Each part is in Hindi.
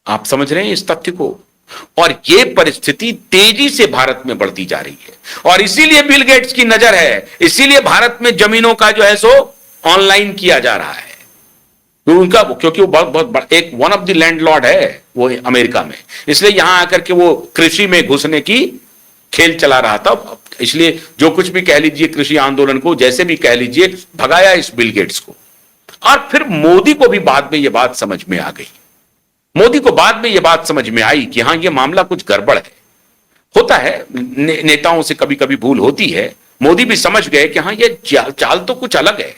आप समझ रहे हैं इस तथ्य को? और यह परिस्थिति तेजी से भारत में बढ़ती जा रही है और इसीलिए बिल गेट्स की नजर है, इसीलिए भारत में जमीनों का जो है सो ऑनलाइन किया जा रहा है। तो उनका, क्योंकि वो बहुत एक वन ऑफ द लैंडलॉर्ड है वो अमेरिका में, इसलिए यहां आकर के वो कृषि में घुसने की खेल चला रहा था। इसलिए जो कुछ भी कह लीजिए, कृषि आंदोलन को जैसे भी कह लीजिए, भगाया इस बिल गेट्स को। और फिर मोदी को भी बाद में यह बात समझ में आ गई, मोदी को बाद में यह बात समझ में आई कि हां, यह मामला कुछ गड़बड़ है। होता है, नेताओं से कभी कभी भूल होती है। मोदी भी समझ गए कि हां, यह चाल तो कुछ अलग है,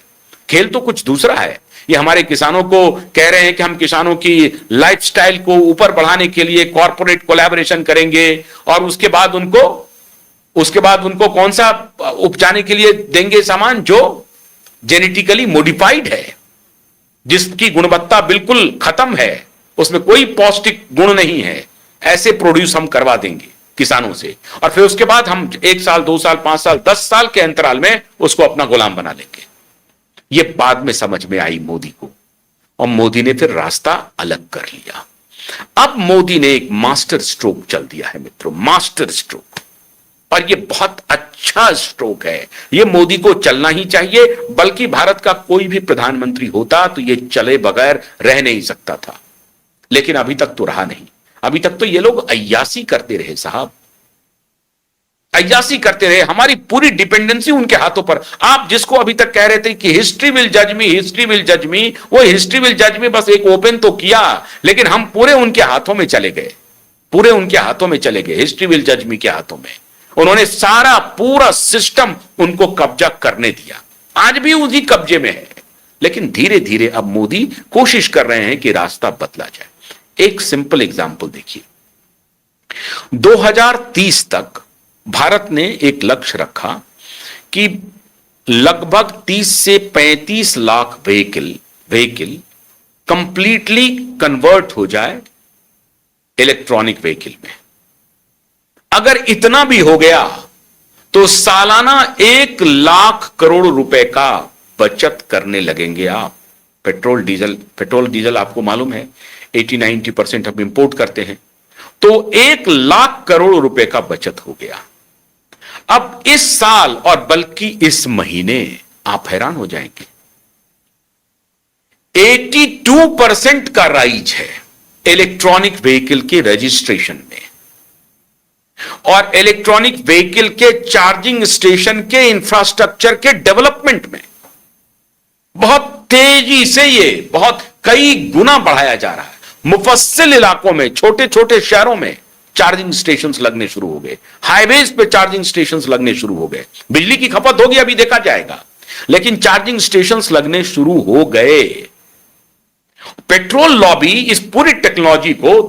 खेल तो कुछ दूसरा है। ये हमारे किसानों को कह रहे हैं कि हम किसानों की लाइफस्टाइल को ऊपर बढ़ाने के लिए कॉर्पोरेट कोलैबोरेशन करेंगे और उसके बाद उनको कौन सा उपजाने के लिए देंगे सामान जो जेनेटिकली मॉडिफाइड है, जिसकी गुणवत्ता बिल्कुल खत्म है, उसमें कोई पौष्टिक गुण नहीं है, ऐसे प्रोड्यूस हम करवा देंगे किसानों से। और फिर उसके बाद हम 1 साल 2 साल 5 साल 10 साल के अंतराल में उसको अपना गुलाम बना लेंगे। यह बाद में समझ में आई मोदी को, और मोदी ने फिर रास्ता अलग कर लिया। अब मोदी ने एक मास्टर स्ट्रोक चल दिया है मित्रों, मास्टर स्ट्रोक। और यह बहुत अच्छा स्ट्रोक है, यह मोदी को चलना ही चाहिए। बल्कि भारत का कोई भी प्रधानमंत्री होता तो यह चले बगैर रह नहीं सकता था, लेकिन अभी तक तो रहा नहीं। अभी तक तो ये लोग अय्यासी करते रहे साहब, अय्यासी करते रहे। हमारी पूरी डिपेंडेंसी उनके हाथों पर। आप जिसको अभी तक कह रहे थे कि हिस्ट्री विल जज मी, हिस्ट्री विल जज मी, वो हिस्ट्री विल जज मी बस एक ओपन तो किया, लेकिन हम पूरे उनके हाथों में चले गए, पूरे उनके हाथों में चले गए, हिस्ट्री विल जज मी के हाथों में। उन्होंने सारा पूरा सिस्टम उनको कब्जा करने दिया, आज भी उसी कब्जे में है। लेकिन धीरे धीरे अब मोदी कोशिश कर रहे हैं कि रास्ता बदला जाए। एक सिंपल एग्जांपल देखिए, 2030 तक भारत ने एक लक्ष्य रखा कि लगभग 30 से 35 लाख व्हीकल कंप्लीटली कन्वर्ट हो जाए इलेक्ट्रॉनिक व्हीकल में। अगर इतना भी हो गया तो सालाना 1 लाख करोड़ रुपए का बचत करने लगेंगे आप। पेट्रोल डीजल आपको मालूम है 80-90% हम इंपोर्ट करते हैं, तो 1 लाख करोड़ रुपए का बचत हो गया। अब इस साल और बल्कि इस महीने आप हैरान हो जाएंगे, 82% का राइज है इलेक्ट्रॉनिक व्हीकल के रजिस्ट्रेशन में और इलेक्ट्रॉनिक व्हीकल के चार्जिंग स्टेशन के इंफ्रास्ट्रक्चर के डेवलपमेंट में बहुत तेजी से ये बहुत कई गुना बढ़ाया जा रहा है। मुफस्सिल इलाकों में, छोटे छोटे शहरों में चार्जिंग स्टेशंस लगने शुरू हो गए, हाईवेज पे चार्जिंग स्टेशंस लगने शुरू हो गए। बिजली की खपत होगी अभी देखा जाएगा, लेकिन चार्जिंग स्टेशंस लगने शुरू हो गए। पेट्रोल लॉबी इस पूरी टेक्नोलॉजी को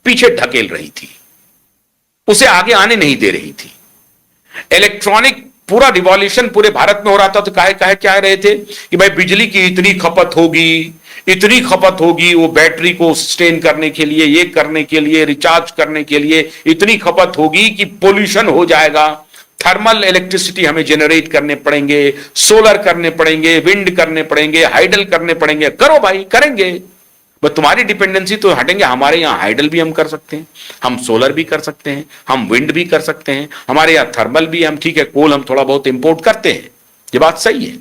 पीछे ढकेल रही थी, उसे आगे आने नहीं दे रही थी। इलेक्ट्रॉनिक पूरा रिवॉल्यूशन पूरे भारत में हो रहा था, तो काहे क्या रहे थे कि भाई बिजली की इतनी खपत होगी, वो बैटरी को सस्टेन करने के लिए, ये करने के लिए, रिचार्ज करने के लिए इतनी खपत होगी कि पोल्यूशन हो जाएगा। थर्मल इलेक्ट्रिसिटी हमें जनरेट करने पड़ेंगे, सोलर करने पड़ेंगे, विंड करने पड़ेंगे, हाइडल करने पड़ेंगे। करो भाई, करेंगे, बस तुम्हारी डिपेंडेंसी तो हटेंगे। हमारे यहां हाइडल भी हम कर सकते हैं, हम सोलर भी कर सकते हैं, हम विंड भी कर सकते हैं, हमारे यहां थर्मल भी, हम ठीक है कोल हम थोड़ा बहुत इंपोर्ट करते हैं, ये बात सही है।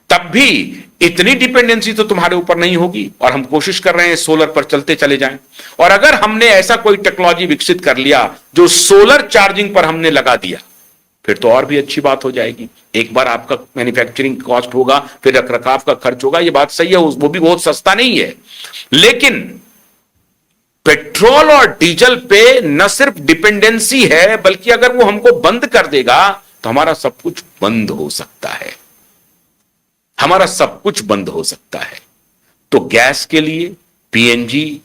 तब भी इतनी डिपेंडेंसी तो तुम्हारे ऊपर नहीं होगी, और हम कोशिश कर रहे हैं सोलर पर चलते चले जाएं। और अगर हमने ऐसा कोई टेक्नोलॉजी विकसित कर लिया जो सोलर चार्जिंग पर हमने लगा दिया, फिर तो और भी अच्छी बात हो जाएगी। एक बार आपका मैन्युफैक्चरिंग कॉस्ट होगा, फिर रखरखाव का खर्च होगा, ये बात सही है, वो भी बहुत सस्ता नहीं है। लेकिन पेट्रोल और डीजल पे न सिर्फ डिपेंडेंसी है, बल्कि अगर वो हमको बंद कर देगा तो हमारा सब कुछ बंद हो सकता है, हमारा सब कुछ बंद हो सकता है। तो गैस के लिए पीएनजी,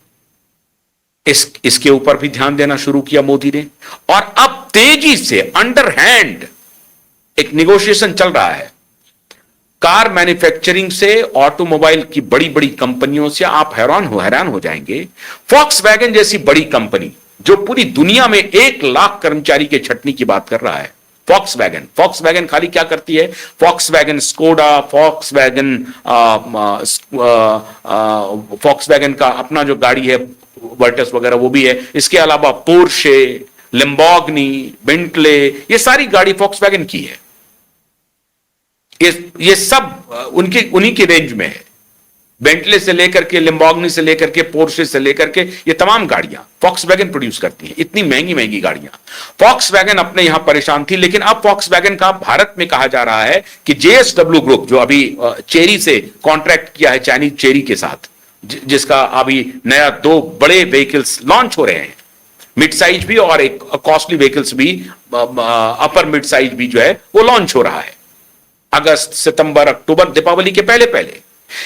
इसके ऊपर भी ध्यान देना शुरू किया मोदी ने। और अब तेजी से अंडर हैंड एक निगोशिएशन चल रहा है कार मैन्युफैक्चरिंग से, ऑटोमोबाइल की बड़ी बड़ी कंपनियों से। आप हैरान हो जाएंगे, फॉक्सवैगन जैसी बड़ी कंपनी जो पूरी दुनिया में 1 लाख कर्मचारी के छटनी की बात कर रहा है, फॉक्सवैगन खाली क्या करती है? फॉक्सवैगन स्कोडा, फॉक्सवैगन का अपना जो गाड़ी है वर्टस वगैरह वो भी है। इसके अलावा पोर्शे, लेम्बोर्गिनी, बेंटले, ये सारी गाड़ी फॉक्सवैगन की है। ये सब उनकी उन्हीं की रेंज में है। बेंटले से लेकर के, लेम्बोर्गिनी से लेकर के, पोर्शे से लेकर के, ये तमाम गाड़ियां फॉक्सवैगन प्रोड्यूस करती हैं। इतनी महंगी महंगी गाड़ियां। फॉक्सवैगन अपने यहां परेशान थी, लेकिन अब फॉक्सवैगन का भारत में कहा जा रहा है कि जेएसडब्ल्यू ग्रुप, जो अभी चेरी से कॉन्ट्रैक्ट किया है, चाइनीज चेरी के साथ, जिसका अभी नया 2 बड़े व्हीकल्स लॉन्च हो रहे हैं, मिड साइज भी और एक कॉस्टली व्हीकल्स भी, अपर मिड साइज भी जो है वो लॉन्च हो रहा है अगस्त, सितंबर, अक्टूबर, दीपावली के पहले पहले।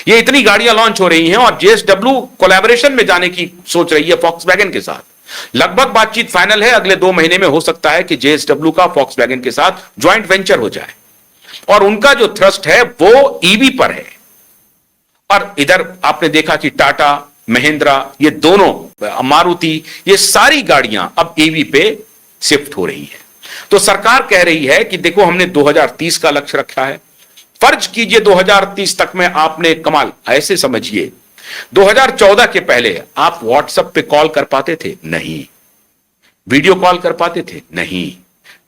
ये इतनी गाड़ियां लॉन्च हो रही हैं और जेएसडब्ल्यू कोलैबोरेशन में जाने की सोच रही है फॉक्सवैगन के साथ। लगभग बातचीत फाइनल है, अगले 2 महीने में हो सकता है कि जेएसडब्ल्यू का फॉक्सवैगन के साथ ज्वाइंट वेंचर हो जाए। और उनका जो थ्रस्ट है वो ईवी पर है। और इधर आपने देखा कि टाटा, महिंद्रा, ये दोनों, मारुति, ये सारी गाड़ियां अब ईवी पे शिफ्ट हो रही है। तो सरकार कह रही है कि देखो, हमने 2030 का लक्ष्य रखा है, फर्ज कीजिए 2030 तक में आपने कमाल। ऐसे समझिए, 2014 के पहले आप व्हाट्सएप पे कॉल कर पाते थे? नहीं। वीडियो कॉल कर पाते थे? नहीं।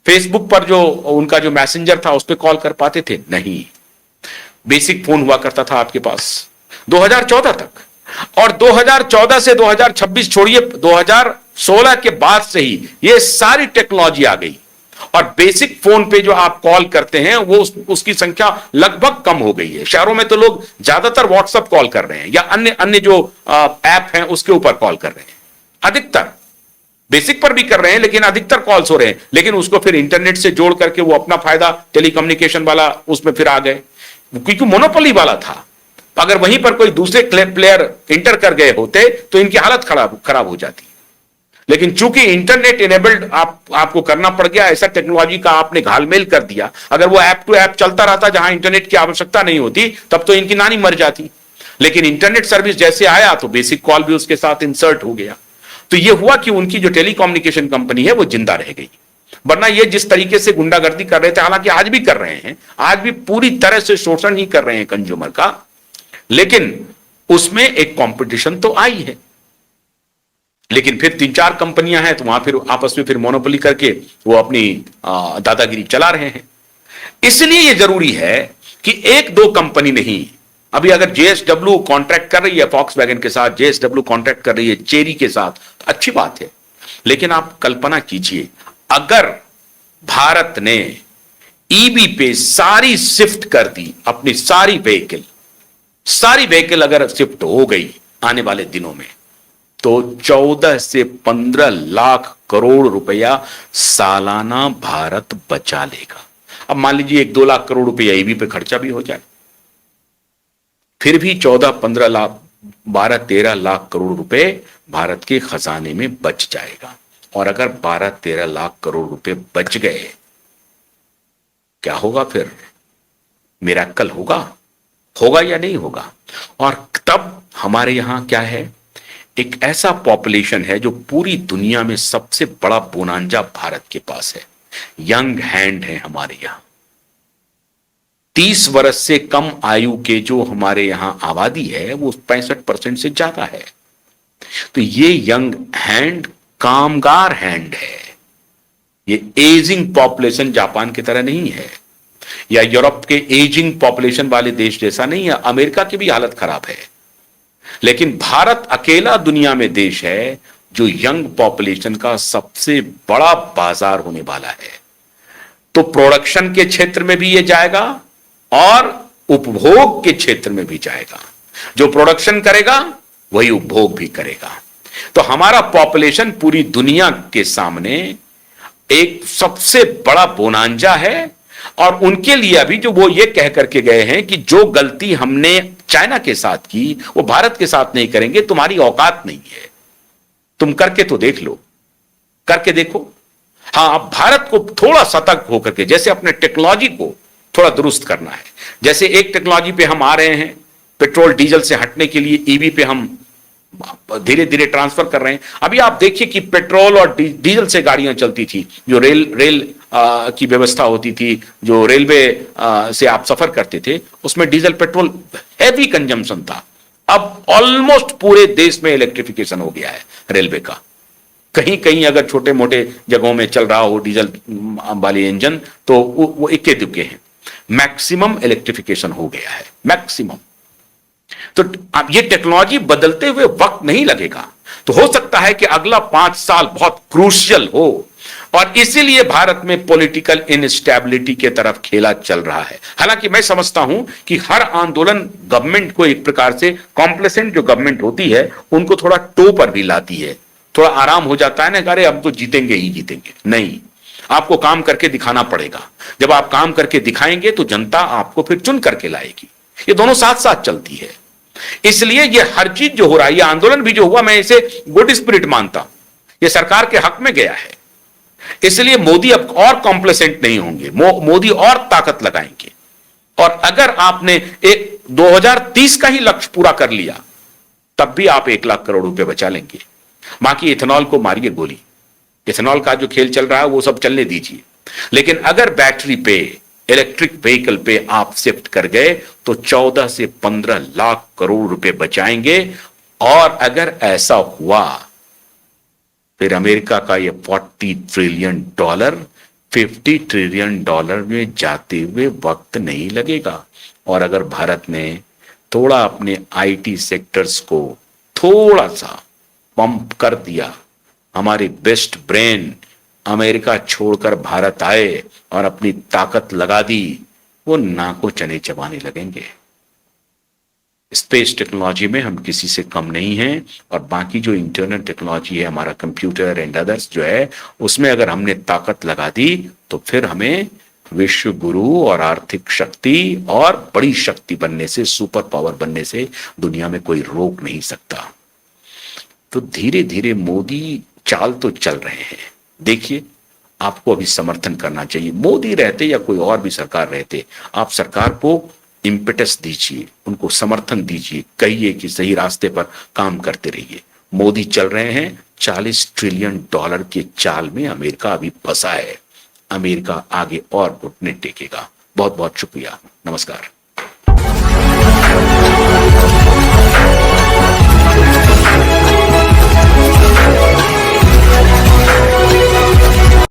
फेसबुक पर जो उनका जो मैसेंजर था उस पर कॉल कर पाते थे? नहीं। बेसिक फोन हुआ करता था आपके पास 2014 तक। और 2014 से 2026 छोड़िए, 2016 के बाद से ही ये सारी टेक्नोलॉजी आ गई और बेसिक फोन पे जो आप कॉल करते हैं वो उसकी संख्या लगभग कम हो गई है। शहरों में तो लोग ज्यादातर व्हाट्सएप कॉल कर रहे हैं या अन्य अन्य जो ऐप हैं उसके ऊपर कॉल कर रहे हैं। अधिकतर बेसिक पर भी कर रहे हैं, लेकिन अधिकतर कॉल्स हो रहे हैं। लेकिन उसको फिर इंटरनेट से जोड़ करके वो अपना फायदा टेलीकम्युनिकेशन वाला उसमें फिर आ गए, क्योंकि मोनोपोली वाला था। अगर वहीं पर कोई दूसरे प्लेयर इंटर कर गए होते तो इनकी हालत खराब हो जाती। लेकिन चूंकि इंटरनेट इनेबल्ड आपको करना पड़ गया, ऐसा टेक्नोलॉजी का आपने घालमेल कर दिया। अगर वो ऐप टू ऐप चलता रहता जहां इंटरनेट की आवश्यकता नहीं होती, तब तो इनकी नानी मर जाती। लेकिन इंटरनेट सर्विस जैसे आया तो बेसिक कॉल भी उसके साथ इंसर्ट हो गया। तो ये हुआ कि उनकी जो टेलीकम्युनिकेशन कंपनी है वो जिंदा रह गई। वरना ये जिस तरीके से गुंडागर्दी कर रहे थे, हालांकि आज भी कर रहे हैं, आज भी पूरी तरह से शोषण ही कर रहे हैं कंज्यूमर का, लेकिन उसमें एक कंपटीशन तो आई है। लेकिन फिर 3-4 कंपनियां हैं तो वहां फिर आपस में फिर मोनोपोली करके वो अपनी दादागिरी चला रहे हैं। इसलिए ये जरूरी है कि 1-2 कंपनी नहीं। अभी अगर जेएसडब्ल्यू कॉन्ट्रैक्ट कर रही है फॉक्सवैगन के साथ, जेएसडब्ल्यू कॉन्ट्रैक्ट कर रही है चेरी के साथ, तो अच्छी बात है। लेकिन आप कल्पना कीजिए, अगर भारत ने ईवी पे सारी शिफ्ट कर दी, अपनी सारी व्हीकल अगर शिफ्ट हो गई आने वाले दिनों में, तो 14 से 15 लाख करोड़ रुपया सालाना भारत बचा लेगा। अब मान लीजिए 1-2 लाख करोड़ रुपया ईवी पे खर्चा भी हो जाए, फिर भी 14-15 लाख, 12-13 लाख करोड़ रुपए भारत के खजाने में बच जाएगा। और अगर 12-13 लाख करोड़ रुपए बच गए, क्या होगा फिर? मिरेकल होगा या नहीं होगा? और तब हमारे यहां क्या है, एक ऐसा पॉपुलेशन है जो पूरी दुनिया में सबसे बड़ा बोनांजा भारत के पास है। यंग हैंड है हमारे यहां। 30 वर्ष से कम आयु के जो हमारे यहां आबादी है वो 65% से ज्यादा है। तो ये यंग हैंड कामगार हैंड है। ये एजिंग पॉपुलेशन जापान की तरह नहीं है, या यूरोप के एजिंग पॉपुलेशन वाले देश जैसा नहीं है। अमेरिका की भी हालत खराब है, लेकिन भारत अकेला दुनिया में देश है जो यंग पॉपुलेशन का सबसे बड़ा बाजार होने वाला है। तो प्रोडक्शन के क्षेत्र में भी ये जाएगा और उपभोग के क्षेत्र में भी जाएगा। जो प्रोडक्शन करेगा वही उपभोग भी करेगा। तो हमारा पॉपुलेशन पूरी दुनिया के सामने एक सबसे बड़ा बोनांजा है। और उनके लिए अभी जो वो ये कह करके गए हैं कि जो गलती हमने चाइना के साथ की वो भारत के साथ नहीं करेंगे, तुम्हारी औकात नहीं है, तुम करके तो देख लो, करके देखो। हां, अब भारत को थोड़ा सतर्क होकर के, जैसे अपने टेक्नोलॉजी को थोड़ा दुरुस्त करना है। जैसे एक टेक्नोलॉजी पे हम आ रहे हैं, पेट्रोल डीजल से हटने के लिए ईवी पे हम धीरे धीरे ट्रांसफर कर रहे हैं। अभी आप देखिए कि पेट्रोल और डीजल से गाड़ियां चलती थी, जो रेल की व्यवस्था होती थी, जो रेलवे से आप सफर करते थे, उसमें डीजल पेट्रोल हैवी कंजम्पशन था। अब ऑलमोस्ट पूरे देश में इलेक्ट्रिफिकेशन हो गया है रेलवे का। कहीं कहीं अगर छोटे मोटे जगहों में चल रहा हो डीजल वाले इंजन, तो वो इक्के दुक्के हैं। मैक्सिमम इलेक्ट्रिफिकेशन हो गया है, मैक्सिमम। तो अब ये टेक्नोलॉजी बदलते हुए वक्त नहीं लगेगा, तो हो सकता है कि अगला 5 साल बहुत क्रूशियल हो, और इसीलिए भारत में पॉलिटिकल इनस्टेबिलिटी के तरफ खेला चल रहा है। हालांकि मैं समझता हूं कि हर आंदोलन गवर्नमेंट को एक प्रकार से, कॉम्प्लेसेंट जो गवर्नमेंट होती है उनको थोड़ा टो पर भी लाती है, थोड़ा आराम हो जाता है ना, अरे अब तो जीतेंगे ही जीतेंगे। नहीं, आपको काम करके दिखाना पड़ेगा। जब आप काम करके दिखाएंगे तो जनता आपको फिर चुन करके लाएगी। ये दोनों साथ साथ चलती है। इसलिए ये हर चीज जो हो रहा है, ये आंदोलन भी जो हुआ, मैं इसे गुड स्पिरिट मानता हूं, ये सरकार के हक में गया है। इसलिए मोदी अब और कॉम्प्लेसेंट नहीं होंगे, मोदी और ताकत लगाएंगे। और अगर आपने एक 2030 का ही लक्ष्य पूरा कर लिया, तब भी आप 1 लाख करोड़ रुपए बचा लेंगे। बाकी इथेनॉल को मारिए गोली, इथेनॉल का जो खेल चल रहा है वो सब चलने दीजिए। लेकिन अगर बैटरी पे, इलेक्ट्रिक व्हीकल पे आप शिफ्ट कर गए तो 14 से 15 लाख करोड़ रुपए बचाएंगे। और अगर ऐसा हुआ, फिर अमेरिका का ये $40 ट्रिलियन, $50 ट्रिलियन में जाते हुए वक्त नहीं लगेगा। और अगर भारत ने थोड़ा अपने आईटी सेक्टर्स को थोड़ा सा पंप कर दिया, हमारी बेस्ट ब्रेन अमेरिका छोड़कर भारत आए और अपनी ताकत लगा दी, वो नाको चने चबाने लगेंगे। स्पेस टेक्नोलॉजी में हम किसी से कम नहीं हैं, और बाकी जो इंटरनल टेक्नोलॉजी है, हमारा कंप्यूटर एंड अदर्स जो है, उसमें अगर हमने ताकत लगा दी तो फिर हमें विश्व गुरु और आर्थिक शक्ति और बड़ी शक्ति बनने से, सुपर पावर बनने से दुनिया में कोई रोक नहीं सकता। तो धीरे धीरे मोदी चाल तो चल रहे हैं। देखिए, आपको अभी समर्थन करना चाहिए। मोदी रहते या कोई और भी सरकार रहते, आप सरकार को इम्पेटस दीजिए, उनको समर्थन दीजिए, कहिए कि सही रास्ते पर काम करते रहिए। मोदी चल रहे हैं $40 ट्रिलियन के चाल में, अमेरिका अभी फंसा है। अमेरिका आगे और घुटने टेकेगा। बहुत बहुत शुक्रिया, नमस्कार।